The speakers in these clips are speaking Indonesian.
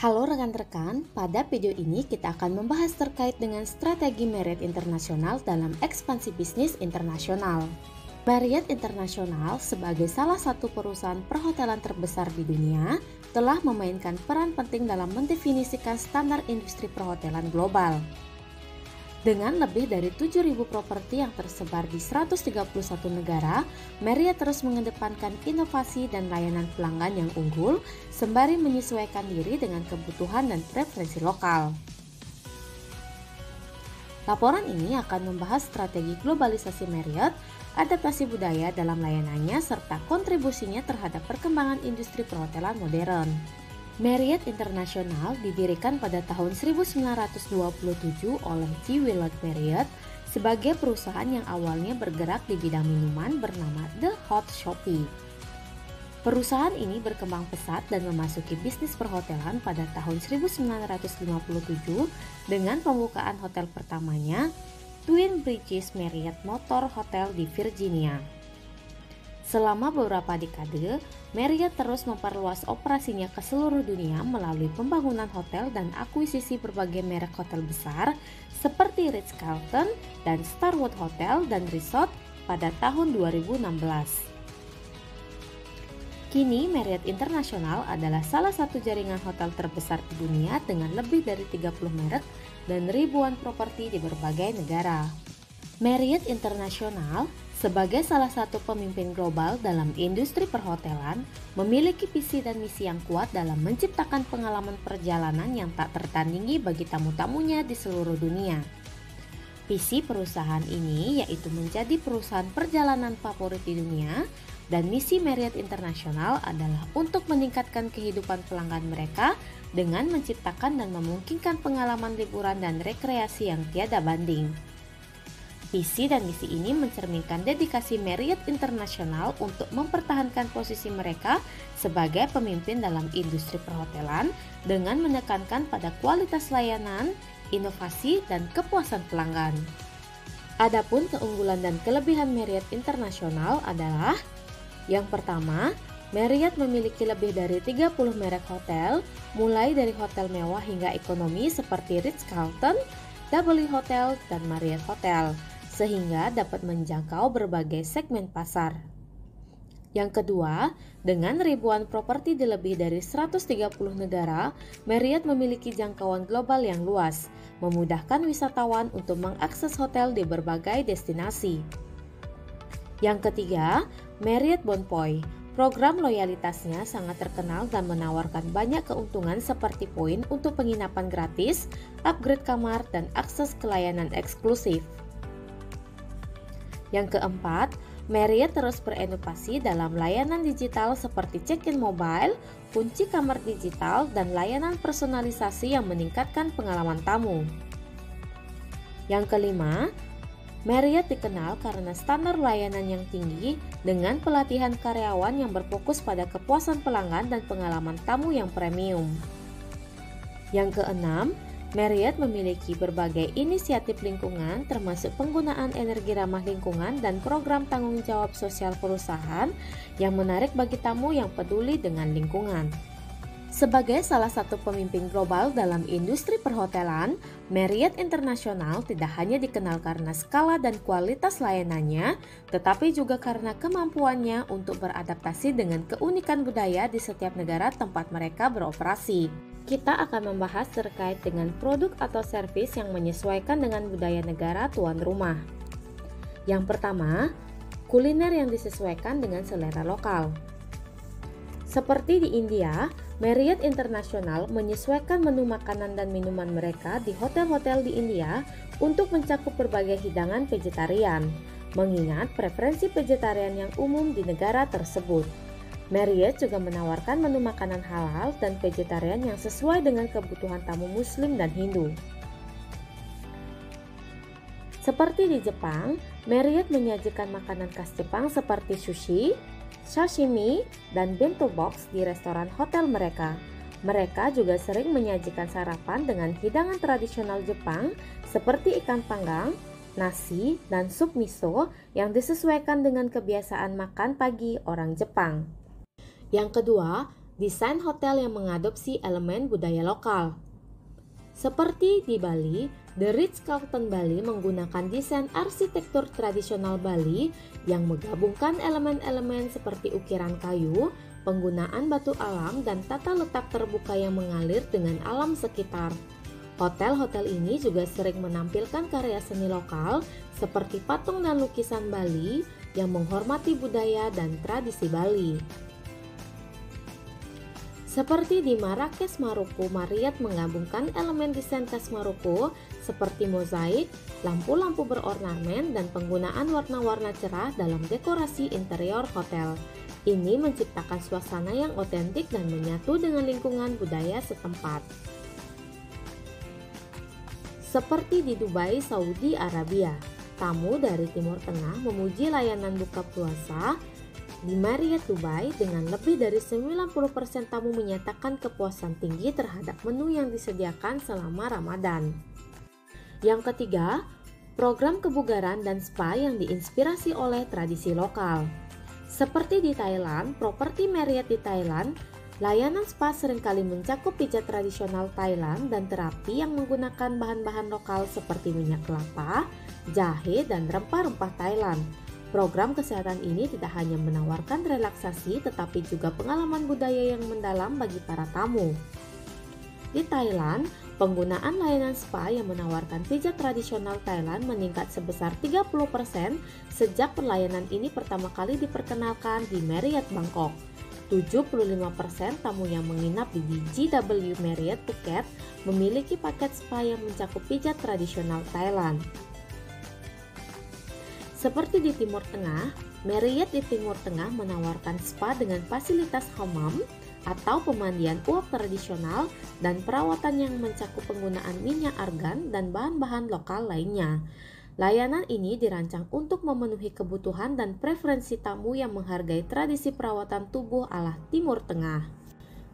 Halo rekan-rekan, pada video ini kita akan membahas terkait dengan strategi Marriott International dalam ekspansi bisnis internasional. Marriott International sebagai salah satu perusahaan perhotelan terbesar di dunia telah memainkan peran penting dalam mendefinisikan standar industri perhotelan global. Dengan lebih dari 7.000 properti yang tersebar di 131 negara, Marriott terus mengedepankan inovasi dan layanan pelanggan yang unggul sembari menyesuaikan diri dengan kebutuhan dan preferensi lokal. Laporan ini akan membahas strategi globalisasi Marriott, adaptasi budaya dalam layanannya, serta kontribusinya terhadap perkembangan industri perhotelan modern. Marriott International didirikan pada tahun 1927 oleh G. Willard Marriott sebagai perusahaan yang awalnya bergerak di bidang minuman bernama The Hot Shoppe. Perusahaan ini berkembang pesat dan memasuki bisnis perhotelan pada tahun 1957 dengan pembukaan hotel pertamanya, Twin Bridges Marriott Motor Hotel di Virginia. Selama beberapa dekade, Marriott terus memperluas operasinya ke seluruh dunia melalui pembangunan hotel dan akuisisi berbagai merek hotel besar seperti Ritz-Carlton dan Starwood Hotel dan Resort pada tahun 2016. Kini Marriott International adalah salah satu jaringan hotel terbesar di dunia dengan lebih dari 30 merek dan ribuan properti di berbagai negara. Marriott International sebagai salah satu pemimpin global dalam industri perhotelan, memiliki visi dan misi yang kuat dalam menciptakan pengalaman perjalanan yang tak tertandingi bagi tamu-tamunya di seluruh dunia. Visi perusahaan ini yaitu menjadi perusahaan perjalanan favorit di dunia, dan misi Marriott International adalah untuk meningkatkan kehidupan pelanggan mereka dengan menciptakan dan memungkinkan pengalaman liburan dan rekreasi yang tiada banding. Visi dan misi ini mencerminkan dedikasi Marriott International untuk mempertahankan posisi mereka sebagai pemimpin dalam industri perhotelan dengan menekankan pada kualitas layanan, inovasi, dan kepuasan pelanggan. Adapun keunggulan dan kelebihan Marriott International adalah: yang pertama, Marriott memiliki lebih dari 30 merek hotel, mulai dari hotel mewah hingga ekonomi seperti Ritz-Carlton, W Hotel, dan Marriott Hotel, sehingga dapat menjangkau berbagai segmen pasar. Yang kedua, dengan ribuan properti di lebih dari 130 negara, Marriott memiliki jangkauan global yang luas, memudahkan wisatawan untuk mengakses hotel di berbagai destinasi. Yang ketiga, Marriott Bonvoy. Program loyalitasnya sangat terkenal dan menawarkan banyak keuntungan seperti poin untuk penginapan gratis, upgrade kamar, dan akses ke layanan eksklusif. Yang keempat, Marriott terus berinovasi dalam layanan digital seperti check-in mobile, kunci kamar digital, dan layanan personalisasi yang meningkatkan pengalaman tamu. Yang kelima, Marriott dikenal karena standar layanan yang tinggi dengan pelatihan karyawan yang berfokus pada kepuasan pelanggan dan pengalaman tamu yang premium. Yang keenam, Marriott memiliki berbagai inisiatif lingkungan termasuk penggunaan energi ramah lingkungan dan program tanggung jawab sosial perusahaan yang menarik bagi tamu yang peduli dengan lingkungan. Sebagai salah satu pemimpin global dalam industri perhotelan, Marriott International tidak hanya dikenal karena skala dan kualitas layanannya, tetapi juga karena kemampuannya untuk beradaptasi dengan keunikan budaya di setiap negara tempat mereka beroperasi. Kita akan membahas terkait dengan produk atau servis yang menyesuaikan dengan budaya negara tuan rumah. Yang pertama, kuliner yang disesuaikan dengan selera lokal. Seperti di India, Marriott International menyesuaikan menu makanan dan minuman mereka di hotel-hotel di India untuk mencakup berbagai hidangan vegetarian, mengingat preferensi vegetarian yang umum di negara tersebut. Marriott juga menawarkan menu makanan halal dan vegetarian yang sesuai dengan kebutuhan tamu Muslim dan Hindu. Seperti di Jepang, Marriott menyajikan makanan khas Jepang seperti sushi, sashimi, dan bento box di restoran hotel mereka. Mereka juga sering menyajikan sarapan dengan hidangan tradisional Jepang seperti ikan panggang, nasi, dan sup miso yang disesuaikan dengan kebiasaan makan pagi orang Jepang. Yang kedua, desain hotel yang mengadopsi elemen budaya lokal. Seperti di Bali, The Ritz-Carlton Bali menggunakan desain arsitektur tradisional Bali yang menggabungkan elemen-elemen seperti ukiran kayu, penggunaan batu alam, dan tata letak terbuka yang mengalir dengan alam sekitar. Hotel-hotel ini juga sering menampilkan karya seni lokal seperti patung dan lukisan Bali yang menghormati budaya dan tradisi Bali. Seperti di Marrakesh, Maroko, Marriott menggabungkan elemen desain khas Maroko seperti mozaik, lampu-lampu berornamen, dan penggunaan warna-warna cerah dalam dekorasi interior hotel. Ini menciptakan suasana yang otentik dan menyatu dengan lingkungan budaya setempat. Seperti di Dubai, Saudi Arabia, tamu dari Timur Tengah memuji layanan buka puasa di Marriott Dubai. Dengan lebih dari 90% tamu menyatakan kepuasan tinggi terhadap menu yang disediakan selama Ramadan. Yang ketiga, program kebugaran dan spa yang diinspirasi oleh tradisi lokal. Seperti di Thailand, properti Marriott di Thailand, layanan spa seringkali mencakup pijat tradisional Thailand dan terapi yang menggunakan bahan-bahan lokal seperti minyak kelapa, jahe, dan rempah-rempah Thailand. Program kesehatan ini tidak hanya menawarkan relaksasi, tetapi juga pengalaman budaya yang mendalam bagi para tamu. Di Thailand, penggunaan layanan spa yang menawarkan pijat tradisional Thailand meningkat sebesar 30% sejak pelayanan ini pertama kali diperkenalkan di Marriott Bangkok. 75% tamu yang menginap di JW Marriott Phuket memiliki paket spa yang mencakup pijat tradisional Thailand. Seperti di Timur Tengah, Marriott di Timur Tengah menawarkan spa dengan fasilitas hammam atau pemandian uap tradisional dan perawatan yang mencakup penggunaan minyak argan dan bahan-bahan lokal lainnya. Layanan ini dirancang untuk memenuhi kebutuhan dan preferensi tamu yang menghargai tradisi perawatan tubuh ala Timur Tengah.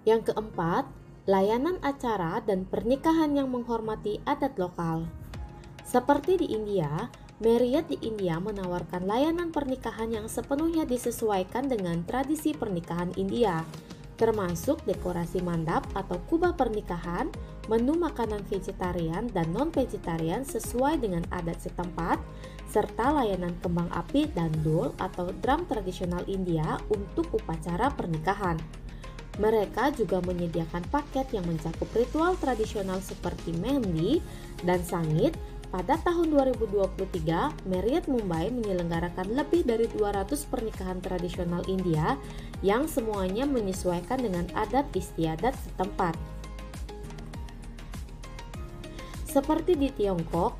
Yang keempat, layanan acara dan pernikahan yang menghormati adat lokal. Seperti di India, Marriott di India menawarkan layanan pernikahan yang sepenuhnya disesuaikan dengan tradisi pernikahan India, termasuk dekorasi mandap atau kubah pernikahan, menu makanan vegetarian dan non-vegetarian sesuai dengan adat setempat, serta layanan kembang api dan dul atau drum tradisional India untuk upacara pernikahan. Mereka juga menyediakan paket yang mencakup ritual tradisional seperti mehndi dan sangit. Pada tahun 2023, Marriott Mumbai menyelenggarakan lebih dari 200 pernikahan tradisional India yang semuanya menyesuaikan dengan adat istiadat setempat. Seperti di Tiongkok,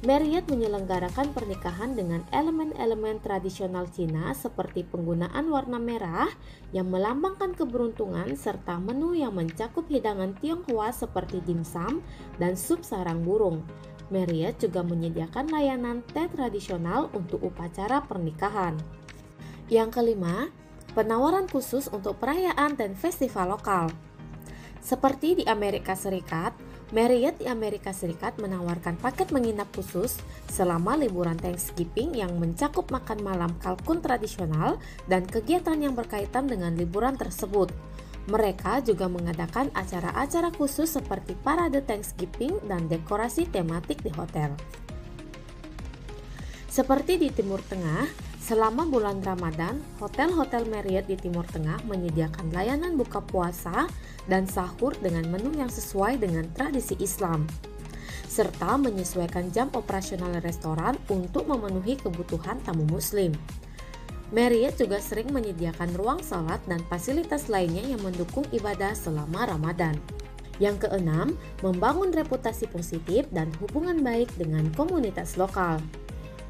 Marriott menyelenggarakan pernikahan dengan elemen-elemen tradisional Cina seperti penggunaan warna merah yang melambangkan keberuntungan serta menu yang mencakup hidangan Tionghoa seperti dimsum dan sup sarang burung. Marriott juga menyediakan layanan teh tradisional untuk upacara pernikahan. Yang kelima, penawaran khusus untuk perayaan dan festival lokal. Seperti di Amerika Serikat, Marriott di Amerika Serikat menawarkan paket menginap khusus selama liburan Thanksgiving yang mencakup makan malam kalkun tradisional dan kegiatan yang berkaitan dengan liburan tersebut. Mereka juga mengadakan acara-acara khusus seperti parade Thanksgiving dan dekorasi tematik di hotel. Seperti di Timur Tengah, selama bulan Ramadan, hotel-hotel Marriott di Timur Tengah menyediakan layanan buka puasa dan sahur dengan menu yang sesuai dengan tradisi Islam, serta menyesuaikan jam operasional restoran untuk memenuhi kebutuhan tamu muslim. Marriott juga sering menyediakan ruang salat dan fasilitas lainnya yang mendukung ibadah selama Ramadan. Yang keenam, membangun reputasi positif dan hubungan baik dengan komunitas lokal.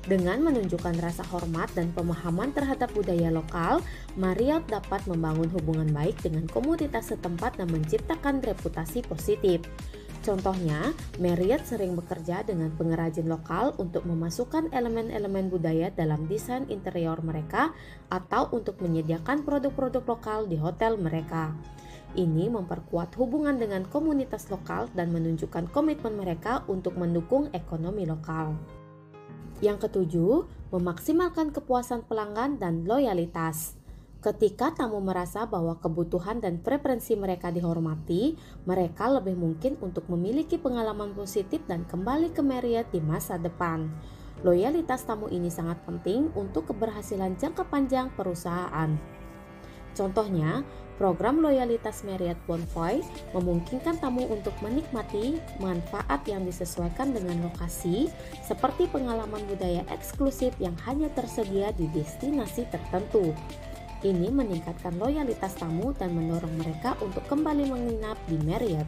Dengan menunjukkan rasa hormat dan pemahaman terhadap budaya lokal, Marriott dapat membangun hubungan baik dengan komunitas setempat dan menciptakan reputasi positif. Contohnya, Marriott sering bekerja dengan pengrajin lokal untuk memasukkan elemen-elemen budaya dalam desain interior mereka atau untuk menyediakan produk-produk lokal di hotel mereka. Ini memperkuat hubungan dengan komunitas lokal dan menunjukkan komitmen mereka untuk mendukung ekonomi lokal. Yang ketujuh, memaksimalkan kepuasan pelanggan dan loyalitas. Ketika tamu merasa bahwa kebutuhan dan preferensi mereka dihormati, mereka lebih mungkin untuk memiliki pengalaman positif dan kembali ke Marriott di masa depan. Loyalitas tamu ini sangat penting untuk keberhasilan jangka panjang perusahaan. Contohnya, program loyalitas Marriott Bonvoy memungkinkan tamu untuk menikmati manfaat yang disesuaikan dengan lokasi, seperti pengalaman budaya eksklusif yang hanya tersedia di destinasi tertentu. Ini meningkatkan loyalitas tamu dan mendorong mereka untuk kembali menginap di Marriott.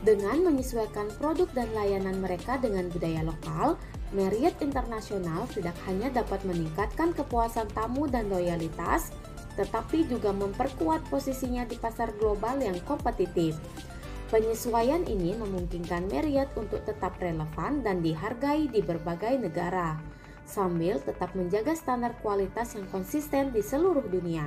Dengan menyesuaikan produk dan layanan mereka dengan budaya lokal, Marriott International tidak hanya dapat meningkatkan kepuasan tamu dan loyalitas, tetapi juga memperkuat posisinya di pasar global yang kompetitif. Penyesuaian ini memungkinkan Marriott untuk tetap relevan dan dihargai di berbagai negara, sambil tetap menjaga standar kualitas yang konsisten di seluruh dunia.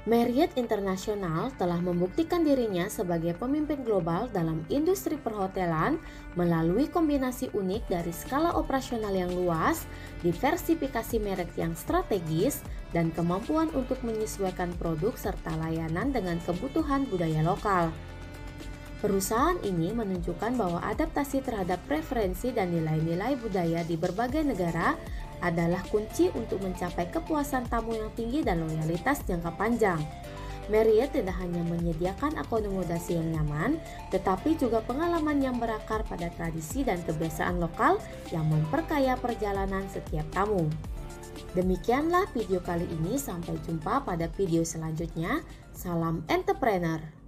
Marriott International telah membuktikan dirinya sebagai pemimpin global dalam industri perhotelan melalui kombinasi unik dari skala operasional yang luas, diversifikasi merek yang strategis, dan kemampuan untuk menyesuaikan produk serta layanan dengan kebutuhan budaya lokal. Perusahaan ini menunjukkan bahwa adaptasi terhadap preferensi dan nilai-nilai budaya di berbagai negara adalah kunci untuk mencapai kepuasan tamu yang tinggi dan loyalitas jangka panjang. Marriott tidak hanya menyediakan akomodasi yang nyaman, tetapi juga pengalaman yang berakar pada tradisi dan kebiasaan lokal yang memperkaya perjalanan setiap tamu. Demikianlah video kali ini, sampai jumpa pada video selanjutnya. Salam entrepreneur.